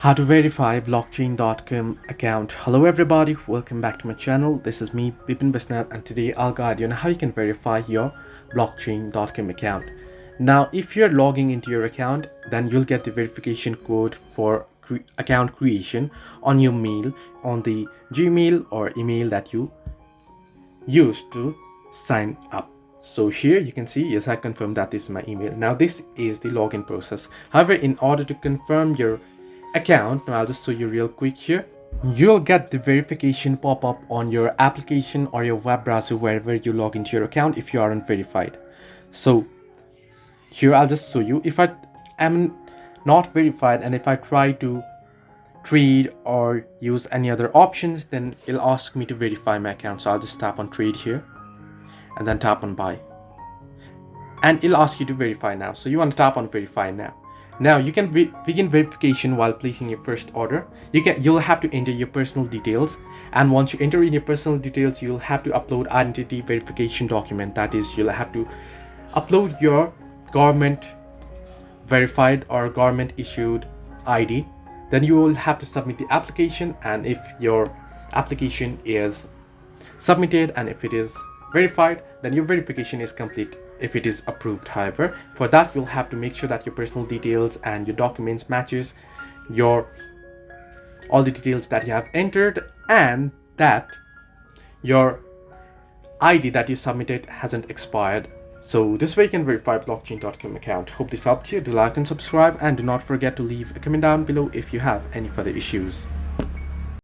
How to verify blockchain.com account. Hello everybody, welcome back to my channel. This is me Bipin Basnat, and today I'll guide you on how you can verify your blockchain.com account. Now if you're logging into your account, then you'll get the verification code for account creation on your mail, on the Gmail or email that you used to sign up. So here you can see, yes, I confirm that this is my email. Now this is the login process. However, in order to confirm your account, now I'll just show you real quick here. You'll get the verification pop-up on your application or your web browser wherever you log into your account if you aren't verified. So here I'll just show you. If I am not verified and if I try to trade or use any other options, then it'll ask me to verify my account. So I'll just tap on trade here and then tap on buy, and it'll ask you to verify now. So you want to tap on verify now. Now you can begin verification while placing your first order. You'll have to enter your personal details, and once you enter in your personal details, you'll have to upload identity verification document. That is, you'll have to upload your government verified or government issued ID. Then you will have to submit the application, and if your application is submitted and if it is verified, then your verification is complete if it is approved. However, for that you'll have to make sure that your personal details and your documents matches all the details that you have entered, and that your ID that you submitted hasn't expired. So this way you can verify blockchain.com account. Hope this helped you. Do like and subscribe, and do not forget to leave a comment down below if you have any further issues.